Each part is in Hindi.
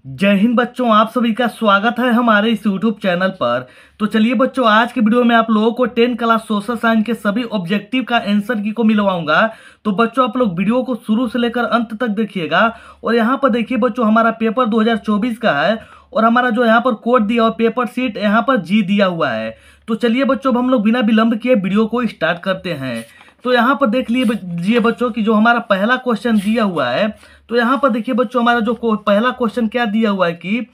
जय हिंद बच्चों, आप सभी का स्वागत है हमारे इस यूट्यूब चैनल पर। तो चलिए बच्चों, आज के वीडियो में आप लोगों को 10 क्लास सोशल साइंस के सभी ऑब्जेक्टिव का आंसर की को मिलवाऊंगा। तो बच्चों आप लोग वीडियो को शुरू से लेकर अंत तक देखिएगा। और यहाँ पर देखिए बच्चों, हमारा पेपर 2024 का है और हमारा जो यहाँ पर कोड दिया हुआ पेपर सीट यहाँ पर जी दिया हुआ है। तो चलिए बच्चों, अब हम लोग बिना विलंब किए वीडियो को स्टार्ट करते हैं। तो यहाँ पर देख लीजिए बच्चों कि जो हमारा पहला क्वेश्चन दिया हुआ है, तो यहाँ पर देखिए बच्चों, हमारा जो पहला क्वेश्चन क्या दिया हुआ है कि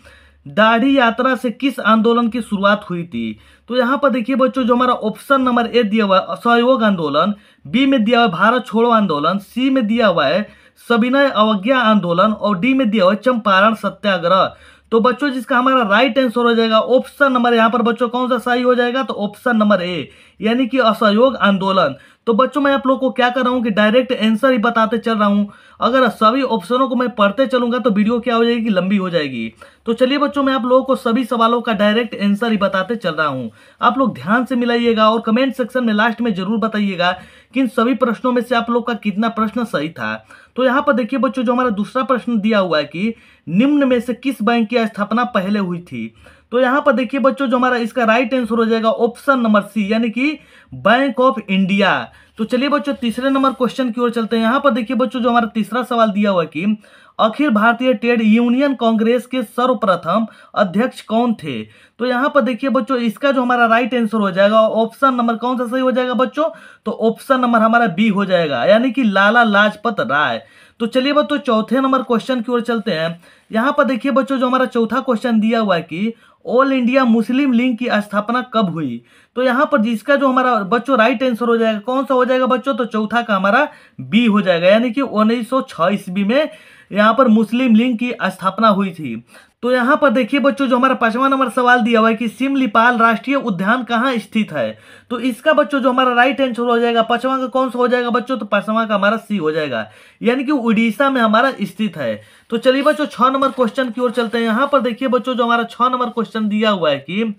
दाढ़ी यात्रा से किस आंदोलन की शुरुआत हुई थी। तो यहाँ पर देखिए बच्चों, जो हमारा ऑप्शन नंबर ए दिया हुआ है असहयोग आंदोलन, बी में दिया हुआ है भारत छोड़ो आंदोलन, सी में दिया हुआ है सविनय अवज्ञा आंदोलन और डी में दिया हुआ है चंपारण सत्याग्रह। तो बच्चों जिसका हमारा राइट आंसर हो जाएगा ऑप्शन नंबर, यहाँ पर बच्चों कौन सा सही हो जाएगा, तो ऑप्शन नंबर ए यानी कि असहयोग आंदोलन। तो बच्चों मैं आप लोग को क्या कर रहा हूँ कि डायरेक्ट आंसर ही बताते चल रहा हूँ। अगर सभी ऑप्शनों को मैं पढ़ते चलूंगा तो वीडियो क्या हो जाएगी, लंबी हो जाएगी। तो चलिए बच्चों, मैं आप लोगों को सभी सवालों का डायरेक्ट आंसर ही बताते चल रहा हूँ। आप लोग ध्यान से मिलाइएगा और कमेंट सेक्शन में लास्ट में जरूर बताइएगा कि इन सभी प्रश्नों में से आप लोग का कितना प्रश्न सही था। तो यहाँ पर देखिए बच्चों, जो हमारा दूसरा प्रश्न दिया हुआ है कि निम्न में से किस बैंक की स्थापना पहले हुई थी। तो यहाँ पर देखिए बच्चों, जो हमारा इसका राइट आंसर हो जाएगा ऑप्शन नंबर सी यानी कि बैंक ऑफ इंडिया। तो चलिए बच्चों, तीसरे नंबर क्वेश्चन की ओर चलते हैं। यहाँ पर देखिए बच्चों, जो हमारा तीसरा सवाल दिया हुआ है कि अखिल भारतीय ट्रेड यूनियन कांग्रेस के सर्वप्रथम अध्यक्ष कौन थे। तो यहाँ पर देखिए बच्चों, इसका जो हमारा राइट आंसर हो जाएगा ऑप्शन नंबर कौन सा सही हो जाएगा बच्चों, तो ऑप्शन नंबर हमारा बी हो जाएगा यानी कि लाला लाजपत राय। तो चलिए बच्चों, चौथे नंबर क्वेश्चन की ओर चलते हैं। यहाँ पर देखिए बच्चों, जो हमारा चौथा क्वेश्चन दिया हुआ है कि ऑल इंडिया मुस्लिम लीग की स्थापना कब हुई। तो यहाँ पर जिसका जो हमारा बच्चों राइट आंसर हो जाएगा कौन सा हो जाएगा बच्चों, तो चौथा का हमारा बी हो जाएगा यानी कि 1906 ईस्वी में यहाँ पर मुस्लिम लीग की स्थापना हुई थी। तो यहाँ पर देखिए बच्चों, जो हमारा पांचवा नंबर सवाल दिया हुआ है कि सिमलीपाल राष्ट्रीय उद्यान कहाँ स्थित है। तो इसका बच्चों जो हमारा राइट आंसर हो जाएगा पांचवा का कौन सा हो जाएगा बच्चों, तो पांचवा का हमारा सी हो जाएगा यानी कि उड़ीसा में हमारा स्थित है। तो चलिए बच्चों, 6 नंबर क्वेश्चन की ओर चलते हैं। यहाँ पर देखिए बच्चों, जो हमारा 6 नंबर क्वेश्चन दिया हुआ है कि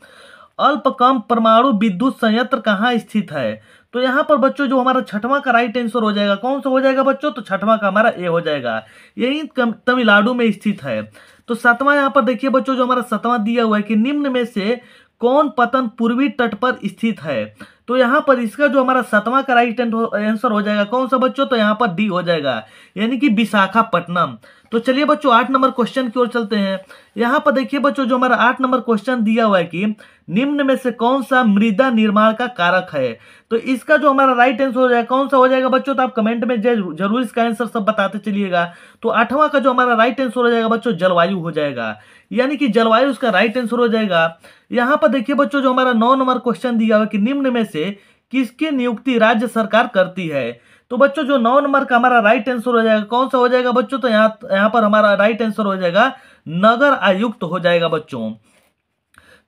अल्पकम परमाणु विद्युत संयंत्र कहाँ स्थित है। तो यहाँ पर बच्चों जो हमारा छठवां का राइट आंसर हो जाएगा कौन सा हो जाएगा बच्चों, तो छठवां का हमारा ए हो जाएगा, यही तमिलनाडु में स्थित है। तो सातवां यहाँ पर देखिए बच्चों, जो हमारा सातवां दिया हुआ है कि निम्न में से कौन पतन पूर्वी तट पर स्थित है। तो यहाँ पर इसका जो हमारा सातवां का राइट आंसर हो जाएगा कौन सा बच्चों, तो यहाँ पर डी हो जाएगा यानी कि विशाखापट्टनम। तो चलिए बच्चों 8 नंबर क्वेश्चन की ओर चलते हैं। यहाँ पर देखिए बच्चों, जो हमारा 8 नंबर क्वेश्चन दिया हुआ है कि निम्न में से कौन सा मृदा निर्माण का कारक है। तो इसका जो हमारा राइट आंसर हो जाएगा कौन सा हो जाएगा बच्चों, तो आप कमेंट में जरूर इसका आंसर सब बताते चलिएगा। तो 8वां का जो हमारा राइट आंसर हो जाएगा बच्चों जलवायु हो जाएगा यानी कि जलवायु उसका राइट आंसर हो जाएगा। यहाँ पर देखिए बच्चों, जो हमारा 9 नंबर क्वेश्चन दिया हुआ है कि निम्न में से किसकी नियुक्ति राज्य सरकार करती है। तो बच्चों जो 9 नंबर का हमारा राइट आंसर हो जाएगा कौन सा हो जाएगा बच्चों, तो यहाँ पर हमारा राइट आंसर हो जाएगा नगर आयुक्त हो जाएगा बच्चों।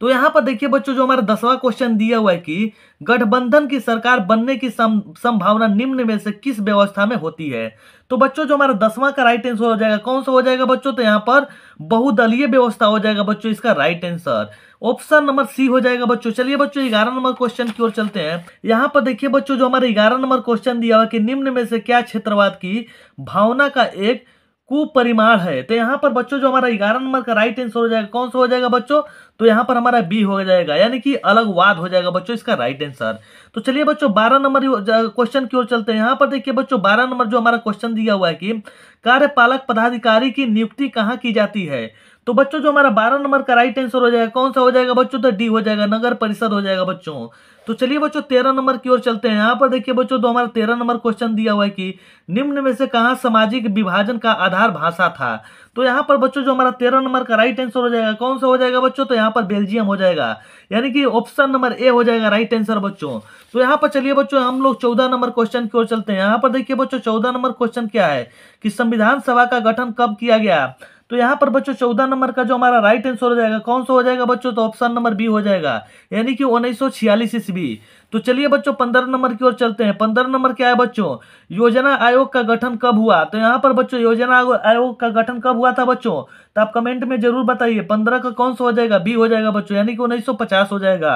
तो यहाँ पर देखिए बच्चों, जो हमारा 10वां क्वेश्चन दिया हुआ है कि गठबंधन की सरकार बनने की संभावना निम्न में से किस व्यवस्था में होती है। तो बच्चों जो हमारा 10वां का राइट आंसर हो जाएगा कौन सा हो जाएगा बच्चों, तो यहाँ पर बहुदलीय व्यवस्था हो जाएगा बच्चों, इसका right answer option number C हो जाएगा बच्चों। चलिए बच्चों 11 नंबर क्वेश्चन की ओर चलते हैं। यहाँ पर देखिए बच्चों, जो हमारे 11 नंबर क्वेश्चन दिया हुआ है कि निम्न में से क्या क्षेत्रवाद की भावना का एक कुपरिमाण है। तो यहाँ पर बच्चों जो हमारा 11 नंबर का राइट आंसर हो जाएगा कौन सा हो जाएगा बच्चों, तो यहाँ पर हमारा बी हो जाएगा यानी कि अलगवाद हो जाएगा बच्चों, इसका राइट आंसर। तो चलिए बच्चों 12 नंबर क्वेश्चन की ओर चलते हैं। यहाँ पर देखिए बच्चों 12 नंबर जो हमारा क्वेश्चन दिया हुआ है कि कार्यपालक पदाधिकारी की नियुक्ति कहाँ की जाती है। तो बच्चों जो हमारा 12 नंबर का राइट आंसर हो जाएगा कौन सा हो जाएगा बच्चों, तो डी हो जाएगा नगर परिषद हो जाएगा बच्चों। तो चलिए बच्चों 13 नंबर की ओर चलते हैं। यहाँ पर देखिए बच्चों, तो हमारा 13 नंबर क्वेश्चन दिया हुआ है कि निम्न में से कहाँ सामाजिक विभाजन का आधार भाषा था। तो यहाँ पर बच्चों जो हमारा 13 नंबर का राइट आंसर हो जाएगा कौन सा हो जाएगा बच्चों, तो यहाँ पर बेल्जियम हो जाएगा यानी कि ऑप्शन नंबर ए हो जाएगा राइट आंसर बच्चों। तो यहाँ पर चलिए बच्चों हम लोग 14 नंबर क्वेश्चन की ओर चलते हैं। यहाँ पर देखिए बच्चों 14 नंबर क्वेश्चन क्या है कि संविधान सभा का गठन कब किया गया। तो यहाँ पर बच्चों 14 नंबर का जो हमारा राइट आंसर हो जाएगा कौन सा हो जाएगा बच्चों, तो ऑप्शन नंबर बी हो जाएगा यानी कि 1946 ईस्वी। तो चलिए बच्चों 15 नंबर की ओर चलते हैं। 15 नंबर क्या है बच्चों, योजना आयोग का गठन कब हुआ। तो यहाँ पर बच्चों योजना आयोग का गठन कब हुआ था बच्चों, तो तो आप कमेंट में जरूर बताइए 15 का कौन सा हो जाएगा, बी हो जाएगा बच्चों, यानी कि 1950 हो जाएगा।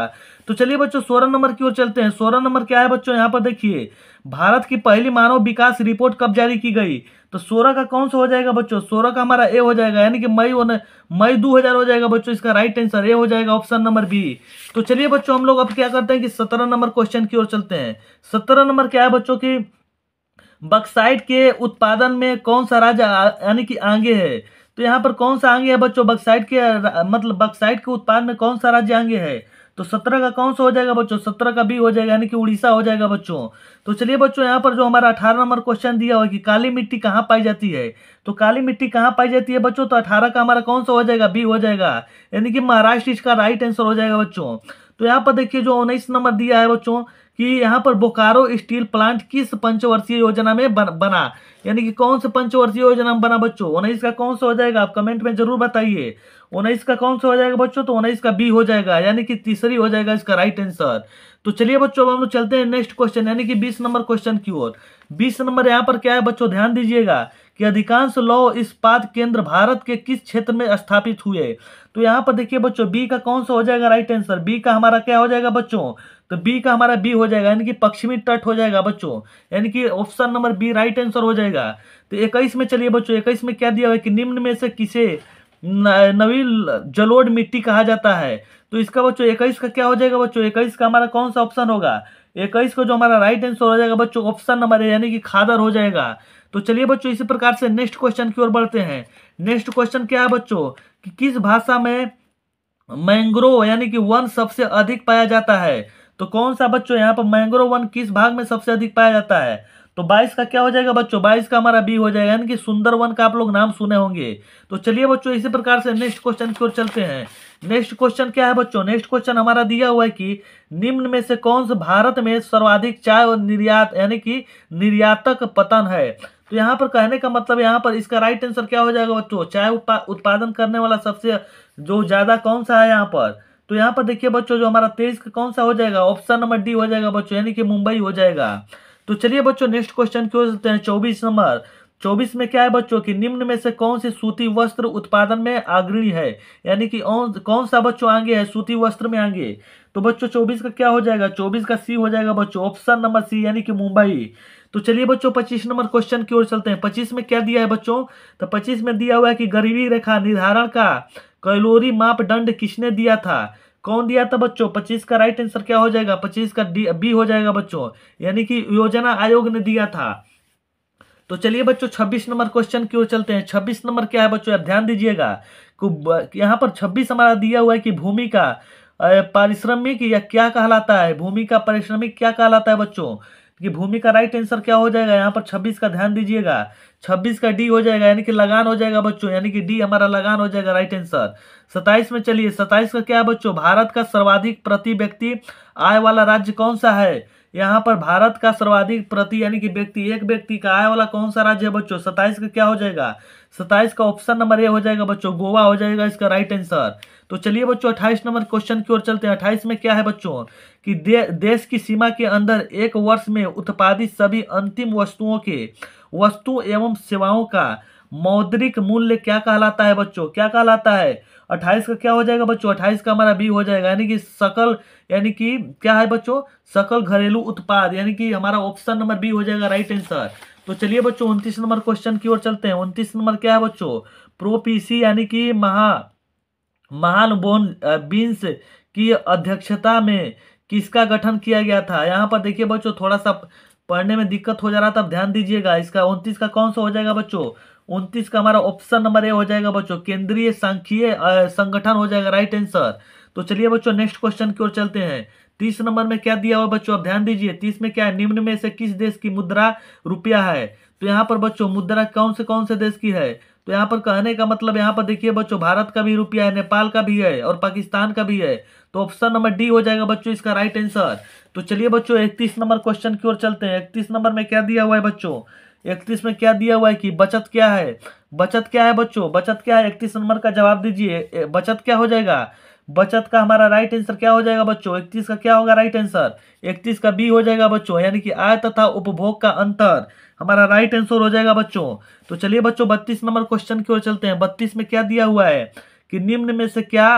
तो चलिए बच्चों 16 नंबर की ओर चलते हैं। 16 नंबर क्या है बच्चों, यहाँ पर देखिए भारत की पहली मानव विकास रिपोर्ट कब जारी की गई। तो 16 का कौन सा हो जाएगा बच्चों, 16 का हमारा ए हो जाएगा, यानी कि मई 2000 हो जाएगा बच्चों। इसका राइट आंसर ए हो जाएगा, ऑप्शन नंबर बी। तो चलिए बच्चों हम लोग अब क्या करते हैं कि 17 नंबर क्वेश्चन की ओर चलते हैं। 17 नंबर क्या है बच्चों की, बक्साइट के उत्पादन में कौन सा राज्य यानी कि आगे है। तो यहाँ पर कौन सा आगे है बच्चों, बक्साइट के मतलब बक्साइट के उत्पादन में कौन सा राज्य आगे है। तो 17 का कौन सा हो जाएगा बच्चों, 17 का बी हो जाएगा, यानी कि उड़ीसा हो जाएगा बच्चों। तो चलिए बच्चों यहाँ पर जो हमारा 18 नंबर क्वेश्चन दिया हुआ है कि काली मिट्टी कहाँ पाई जाती है। तो काली मिट्टी कहाँ पाई जाती है बच्चों, तो 18 का हमारा कौन सा हो जाएगा, बी हो जाएगा, यानी कि महाराष्ट्र इसका राइट आंसर हो जाएगा बच्चों। तो यहाँ पर देखिए जो 19 नंबर दिया है बच्चों कि यहाँ पर बोकारो स्टील प्लांट किस पंचवर्षीय योजना में बना, यानी कि कौन से पंचवर्षीय योजना में बना बच्चों। 19 का कौन सा हो जाएगा, आप कमेंट में जरूर बताइए 19 का कौन सा हो जाएगा बच्चों। तो 19 का बी हो जाएगा, यानी कि तीसरी हो जाएगा इसका राइट आंसर। तो चलिए बच्चों अब हम लोग चलते हैं नेक्स्ट क्वेश्चन, यानी कि 20 नंबर क्वेश्चन की ओर। 20 नंबर यहाँ पर क्या है बच्चों, ध्यान दीजिएगा कि अधिकांश लौह इस्पात केंद्र भारत के किस क्षेत्र में स्थापित हुए। तो यहाँ पर देखिए बच्चों बी का कौन सा हो जाएगा राइट आंसर, बी का हमारा क्या हो जाएगा बच्चों, तो बी का हमारा बी हो जाएगा, यानी कि पश्चिमी तट हो जाएगा बच्चों, यानी कि option number B right answer हो जाएगा। तो 21 में चलिए बच्चों 21 में क्या दिया हुआ है कि निम्न में से किसे नवीन जलोढ़ मिट्टी कहा जाता है। तो इसका बच्चों 21 का क्या हो जाएगा बच्चों, 21 का हमारा कौन सा ऑप्शन होगा, 21 को जो हमारा राइट आंसर हो जाएगा बच्चों ऑप्शन नंबर ए, यानी कि खादर हो जाएगा। तो चलिए बच्चों इसी प्रकार से नेक्स्ट क्वेश्चन की ओर बढ़ते हैं। नेक्स्ट क्वेश्चन क्या है बच्चों कि किस भाषा में मैंग्रोव यानी कि वन सबसे अधिक पाया जाता है। तो कौन सा बच्चों यहाँ पर मैंग्रोव वन किस भाग में सबसे अधिक पाया जाता है। तो 22 का क्या हो जाएगा बच्चों, 22 का हमारा बी हो जाएगा, यानी कि सुंदर वन का आप लोग नाम सुने होंगे। तो चलिए बच्चों इसी प्रकार से नेक्स्ट क्वेश्चन की ओर चलते हैं। नेक्स्ट क्वेश्चन क्या है बच्चों, नेक्स्ट क्वेश्चन हमारा दिया हुआ है कि निम्न में से कौन सा भारत में सर्वाधिक चाय और निर्यात यानी कि निर्यातक पतन है। तो यहाँ पर कहने का मतलब यहाँ पर इसका राइट आंसर क्या हो जाएगा बच्चों, चाय उत्पादन करने वाला सबसे जो ज्यादा कौन सा है यहाँ पर। तो यहाँ पर देखिए बच्चों जो हमारा 23 का कौन सा हो जाएगा, ऑप्शन नंबर डी हो जाएगा बच्चों, यानी कि मुंबई हो जाएगा। तो चलिए बच्चों नेक्स्ट क्वेश्चन की ओर चलते हैं। 24 नंबर, 24 में क्या है बच्चों कि निम्न में से कौन सी सूती वस्त्र उत्पादन में अग्रणी है, यानी कि कौन सा बच्चों आगे है सूती वस्त्र में आगे। तो बच्चों 24 का क्या हो जाएगा, 24 का सी हो जाएगा बच्चों, ऑप्शन नंबर सी, यानी कि मुंबई। तो चलिए बच्चों 25 नंबर क्वेश्चन की ओर चलते हैं। 25 में क्या दिया है बच्चों, तो 25 में दिया हुआ है कि गरीबी रेखा निर्धारण का कैलोरी मापदंड किसने दिया था, कौन दिया था बच्चों। 25 का राइट आंसर क्या हो जाएगा, 25 का बी हो जाएगा बच्चों, यानी कि योजना आयोग ने दिया था। तो चलिए बच्चों 26 नंबर क्वेश्चन की ओर चलते हैं। 26 नंबर क्या है बच्चों, आप ध्यान दीजिएगा यहाँ पर 26 हमारा दिया हुआ है कि भूमि का पारिश्रमिक या क्या कहलाता है, भूमि का पारिश्रमिक क्या कहलाता है बच्चों, कि भूमि का राइट आंसर क्या हो जाएगा यहाँ पर 26 का ध्यान दीजिएगा, 26 का डी हो जाएगा, यानी कि लगान हो जाएगा बच्चों, यानी कि डी हमारा लगान हो जाएगा राइट आंसर। 27 में चलिए 27 का क्या है बच्चों, भारत का सर्वाधिक प्रति व्यक्ति आय वाला राज्य कौन सा है। यहाँ पर भारत का सर्वाधिक प्रति यानी कि व्यक्ति एक व्यक्ति का आय वाला कौन सा राज्य है बच्चों। 27 का क्या हो जाएगा, 27 का ऑप्शन नंबर ए हो जाएगा बच्चों, गोवा हो जाएगा इसका राइट आंसर। तो चलिए बच्चों 28 नंबर क्वेश्चन की ओर चलते हैं। 28 में क्या है बच्चों कि देश की सीमा के अंदर एक वर्ष में उत्पादित सभी अंतिम वस्तु एवं सेवाओं का मौद्रिक मूल्य क्या कहलाता है बच्चों, क्या कहलाता है। 28 का क्या हो जाएगा बच्चों, 28 का हमारा बी हो जाएगा, यानी कि सकल यानी कि क्या है बच्चों, सकल घरेलू उत्पाद, यानी कि हमारा ऑप्शन नंबर बी हो जाएगा राइट आंसर। तो चलिए बच्चों 29 नंबर क्वेश्चन की ओर चलते हैं। 29 नंबर क्या है बच्चों, प्रोपीसी यानी कि महालनोबिस बीन्स की अध्यक्षता में किसका गठन किया गया था। यहाँ पर देखिए बच्चों थोड़ा सा पढ़ने में दिक्कत हो जा रहा था, अब ध्यान दीजिएगा। इसका 29 का कौन सा हो जाएगा बच्चों, 29 का हमारा ऑप्शन नंबर ए हो जाएगा बच्चों, केंद्रीय सांख्यिकीय संगठन हो जाएगा राइट आंसर। तो चलिए बच्चों नेक्स्ट क्वेश्चन की ओर चलते हैं। 30 नंबर में क्या दिया हुआ बच्चों, अब ध्यान दीजिए। 30 में क्या है, निम्न में से किस देश की मुद्रा रुपया है। तो यहाँ पर बच्चों मुद्रा कौन से देश की है। तो यहाँ पर कहने का मतलब यहाँ पर देखिए बच्चों भारत का भी रुपया है, नेपाल का भी है और पाकिस्तान का भी है। तो ऑप्शन नंबर डी हो जाएगा बच्चों इसका राइट आंसर। तो चलिए बच्चों 31 नंबर क्वेश्चन की ओर चलते हैं। 31 नंबर में क्या दिया हुआ है बच्चों, 31 में क्या दिया हुआ है कि बचत क्या है, बचत क्या है बच्चों, बचत क्या है। 31 नंबर का जवाब दीजिए, बचत क्या हो जाएगा, बचत का हमारा राइट आंसर क्या हो जाएगा बच्चों? 31 का क्या होगा राइट आंसर? 31 का बी हो जाएगा बच्चों, यानी कि आय तथा उपभोग का अंतर हमारा राइट आंसर हो जाएगा बच्चों। तो चलिए बच्चों 32 नंबर क्वेश्चन की ओर चलते हैं। 32 में क्या दिया हुआ है कि निम्न में से क्या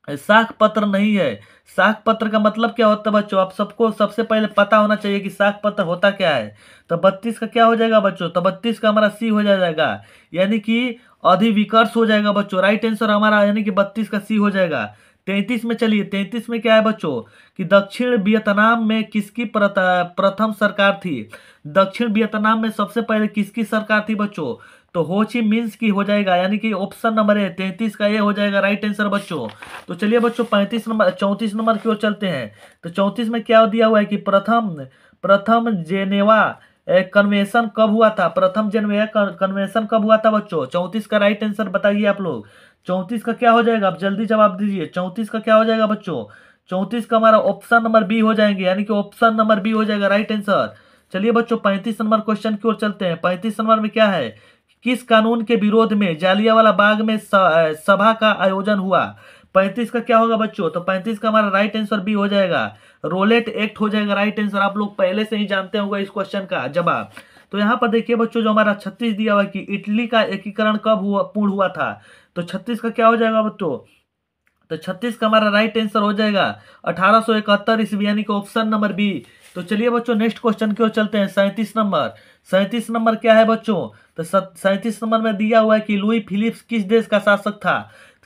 साख पत्र नहीं है? साख पत्र का मतलब क्या होता है बच्चों? आप सबको सबसे पहले पता होना चाहिए कि साख पत्र होता क्या है। तो 32 का क्या हो जाएगा बच्चों? तो 32 का हमारा सी हो जाएगा, यानी कि अधिविकर्ष हो जाएगा बच्चों। राइट आंसर हमारा यानी कि 32 का सी हो जाएगा। 33 में चलिए, 33 में क्या है बच्चों कि दक्षिण वियतनाम में किसकी प्रथम सरकार थी? दक्षिण वियतनाम में सबसे पहले किसकी सरकार थी बच्चों? तो हो ची मिन्स की हो जाएगा, यानी कि ऑप्शन नंबर है 33 का ये हो जाएगा राइट आंसर बच्चों। तो चलिए बच्चों 34 नंबर की ओर चलते हैं। तो 34 में क्या दिया हुआ है कि प्रथम प्रथम जेनेवा कन्वेंशन कब हुआ था? प्रथम जेनेवा कन्वेंशन कब हुआ था बच्चों? 34 का राइट आंसर बताइए आप लोग। 34 का क्या हो जाएगा? आप जल्दी जवाब दीजिए। 34 का क्या हो जाएगा बच्चों? 34 का हमारा ऑप्शन नंबर बी हो जाएंगे, यानी कि ऑप्शन नंबर बी हो जाएगा राइट आंसर। चलिए बच्चों 35 नंबर क्वेश्चन की ओर चलते हैं। 35 नंबर में क्या है? किस कानून के विरोध में जालियांवाला बाग में सभा का आयोजन हुआ? 35 का क्या होगा बच्चों? तो 35 का हमारा राइट आंसर बी हो जाएगा, रोलेट एक्ट हो जाएगा राइट आंसर। आप लोग पहले से ही जानते होंगे इस क्वेश्चन का जवाब। तो यहाँ पर देखिए बच्चों जो हमारा 36 दिया हुआ है कि इटली का एकीकरण कब पूर्ण हुआ था? तो 36 का क्या हो जाएगा बच्चों? तो 36 का हमारा राइट आंसर हो जाएगा 1871 ईस्वी, यानी कि ऑप्शन नंबर बी। तो चलिए बच्चों नेक्स्ट क्वेश्चन की ओर चलते हैं। 37 नंबर। 37 नंबर क्या है बच्चों? तो 37 नंबर में दिया हुआ है कि लुई फिलिप्स किस देश का शासक था?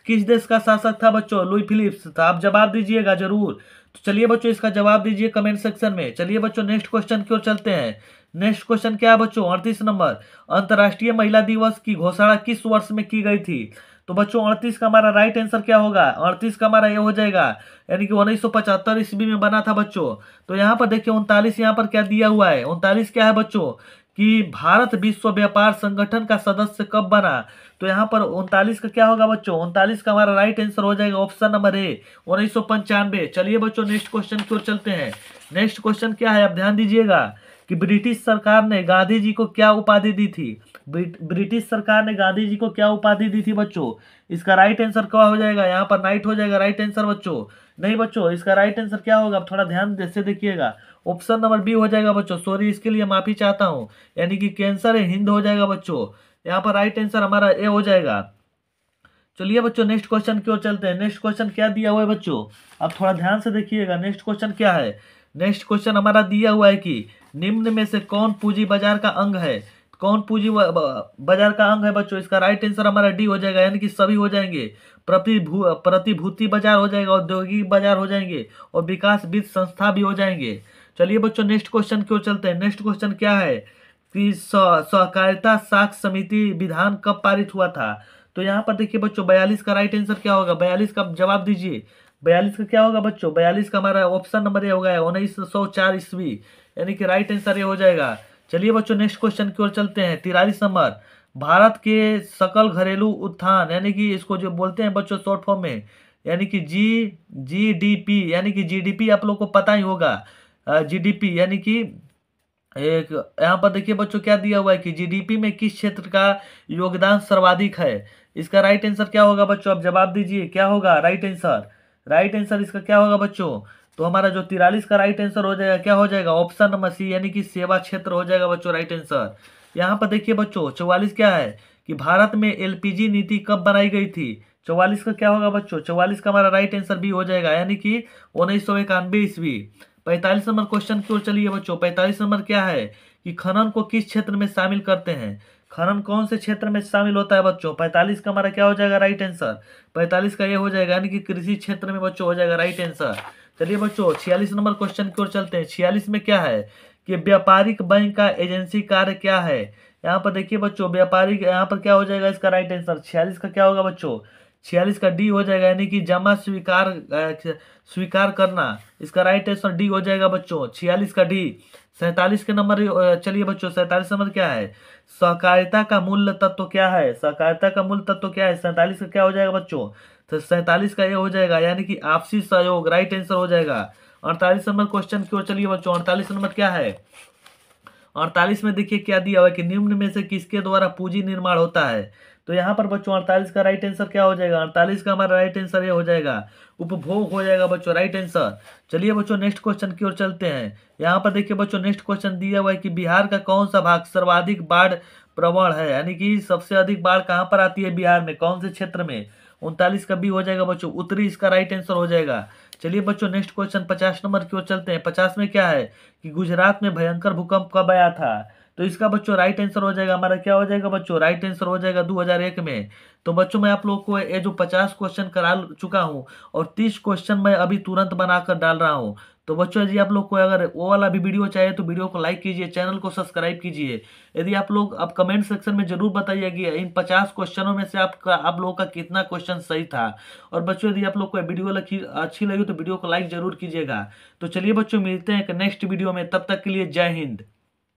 किस देश का शासक था बच्चों? लुई फिलिप्स था। आप जवाब दीजिएगा जरूर। तो चलिए बच्चों इसका जवाब दीजिए कमेंट सेक्शन में। चलिए बच्चों नेक्स्ट क्वेश्चन की ओर चलते हैं। नेक्स्ट क्वेश्चन क्या है बच्चों? 38 नंबर। अंतर्राष्ट्रीय महिला दिवस की घोषणा किस वर्ष में की गई थी? तो बच्चों 38 का हमारा राइट आंसर क्या होगा? 38 का हमारा ये हो जाएगा, यानी कि 1975 ईस्वी में बना था बच्चों। तो यहाँ पर देखिए 39 यहाँ पर क्या दिया हुआ है? 39 क्या है बच्चों कि भारत विश्व व्यापार संगठन का सदस्य कब बना? तो यहाँ पर 39 का क्या होगा बच्चों? 39 का हमारा राइट आंसर हो जाएगा ऑप्शन नंबर ए 1995। चलिए बच्चों नेक्स्ट क्वेश्चन की ओर चलते हैं। नेक्स्ट क्वेश्चन क्या है? आप ध्यान दीजिएगा कि ब्रिटिश सरकार ने गांधी जी को क्या उपाधि दी थी? ब्रिटिश सरकार ने गांधी जी को क्या उपाधि दी थी बच्चों? इसका राइट आंसर क्या हो जाएगा? यहाँ पर नाइट हो जाएगा राइट आंसर बच्चों। नहीं बच्चों, इसका राइट आंसर क्या होगा? आप थोड़ा ध्यान से देखिएगा। ऑप्शन नंबर बी हो जाएगा बच्चों। सॉरी, इसके लिए माफी चाहता हूँ, यानी कि कैंसर है हिंद हो जाएगा बच्चों। यहाँ पर राइट आंसर हमारा ए हो जाएगा। चलिए बच्चों नेक्स्ट क्वेश्चन की ओर चलते हैं। नेक्स्ट क्वेश्चन क्या दिया हुआ है बच्चों? आप थोड़ा ध्यान से देखिएगा। नेक्स्ट क्वेश्चन क्या है? नेक्स्ट क्वेश्चन हमारा दिया हुआ है कि निम्न में से कौन पूंजी बाजार का अंग है? कौन पूंजी बाजार का अंग है बच्चों? इसका राइट आंसर हमारा डी हो जाएगा, यानी कि सभी हो जाएंगे। प्रतिभूति बाजार हो जाएगा, औद्योगिक बाजार हो जाएंगे, और विकास वित्त संस्था भी हो जाएंगे। चलिए बच्चों नेक्स्ट क्वेश्चन की ओर चलते हैं। नेक्स्ट क्वेश्चन क्या है कि सहकारिता साख समिति विधान कब पारित हुआ था? तो यहाँ पर देखिए बच्चों 42 का राइट आंसर क्या होगा? 42 का जवाब दीजिए। 42 का क्या होगा बच्चों? 42 का हमारा ऑप्शन नंबर ए होगा 1904 ईस्वी, यानी कि राइट आंसर ये हो जाएगा। चलिए बच्चों नेक्स्ट क्वेश्चन की ओर चलते हैं। 43 नंबर। भारत के सकल घरेलू उत्थान, यानी कि इसको जो बोलते हैं बच्चों शॉर्ट फॉर्म में, यानी कि जीडीपी, यानी कि जीडीपी आप लोग को पता ही होगा। जीडीपी यानी कि एक यहाँ पर देखिए बच्चों क्या दिया हुआ है कि जीडीपी में किस क्षेत्र का योगदान सर्वाधिक है? इसका राइट आंसर क्या होगा बच्चों? आप जवाब दीजिए, क्या होगा राइट आंसर? राइट आंसर इसका क्या होगा बच्चों? तो हमारा जो 43 का राइट आंसर हो जाएगा क्या हो जाएगा? ऑप्शन नंबर सी, यानी कि सेवा क्षेत्र हो जाएगा बच्चों राइट आंसर। यहाँ पर देखिए बच्चों 44 क्या है कि भारत में एलपीजी नीति कब बनाई गई थी? 44 का क्या होगा बच्चों? 44 का हमारा राइट आंसर भी हो जाएगा, यानी कि 1991 ईस्वी। 45 नंबर क्वेश्चन की ओर चलिए बच्चों। 45 नंबर क्या है कि खनन को किस क्षेत्र में शामिल करते हैं? खनन कौन से क्षेत्र में शामिल होता है बच्चों? 45 का हमारा क्या हो जाएगा राइट आंसर? 45 का ये हो जाएगा, यानी कि कृषि क्षेत्र में बच्चों हो जाएगा राइट आंसर। चलिए बच्चों 46 नंबर क्वेश्चन की ओर चलते हैं। 46 में क्या है कि व्यापारिक बैंक का एजेंसी कार्य क्या है? यहाँ पर देखिए बच्चों व्यापारिक, यहाँ पर क्या हो जाएगा इसका राइट आंसर? 46 का क्या होगा बच्चों? 46 का डी हो जाएगा, यानी कि जमा स्वीकार करना। इसका राइट आंसर डी हो जाएगा बच्चों, 46 का डी। 47 के नंबर चलिए बच्चों 47 नंबर क्या है? सहकारिता का मूल तत्व क्या है? सहकारिता का मूल तत्व क्या है? 47 का क्या हो जाएगा बच्चों? तो 47 का ये हो जाएगा, यानी कि आपसी सहयोग राइट आंसर हो जाएगा। 48 नंबर क्वेश्चन की ओर चलिए बच्चों। 48 नंबर क्या है? 48 में देखिए क्या दिया हुआ है कि निम्न में से किसके द्वारा पूंजी निर्माण होता है? तो यहाँ पर बच्चों 48 का राइट आंसर क्या हो जाएगा, 48 का हमारा राइट आंसर ये हो जाएगा, उपभोग हो जाएगा बच्चों राइट आंसर। चलिए बच्चों नेक्स्ट क्वेश्चन की ओर चलते हैं। यहाँ पर देखिए बच्चों नेक्स्ट क्वेश्चन दिया हुआ है कि बिहार का कौन सा भाग सर्वाधिक बाढ़ प्रवण है, यानी कि सबसे अधिक बाढ़ कहाँ पर आती है बिहार में, कौन से क्षेत्र में। 39 का बी हो जाएगा बच्चों, उत्तरी इसका राइट आंसर हो जाएगा। चलिए बच्चों नेक्स्ट क्वेश्चन 50 नंबर की ओर चलते हैं। 50 में क्या है कि गुजरात में भयंकर भूकंप कब आया था, तो इसका बच्चों राइट आंसर हो जाएगा हमारा, क्या हो जाएगा बच्चों, राइट आंसर हो जाएगा 2001 में। तो बच्चों मैं आप लोग को ये जो 50 क्वेश्चन करा चुका हूँ और 30 क्वेश्चन मैं अभी तुरंत बनाकर डाल रहा हूँ। तो बच्चों यदि आप लोग को अगर वो वाला भी वीडियो चाहिए तो वीडियो को लाइक कीजिए, चैनल को सब्सक्राइब कीजिए। यदि आप लोग अब कमेंट सेक्शन में जरूर बताइए कि इन 50 क्वेश्चनों में से आप लोगों का कितना क्वेश्चन सही था। और बच्चों यदि आप लोग को वीडियो अच्छी लगी तो वीडियो को लाइक जरूर कीजिएगा। तो चलिए बच्चों मिलते हैं नेक्स्ट वीडियो में, तब तक के लिए जय हिंद।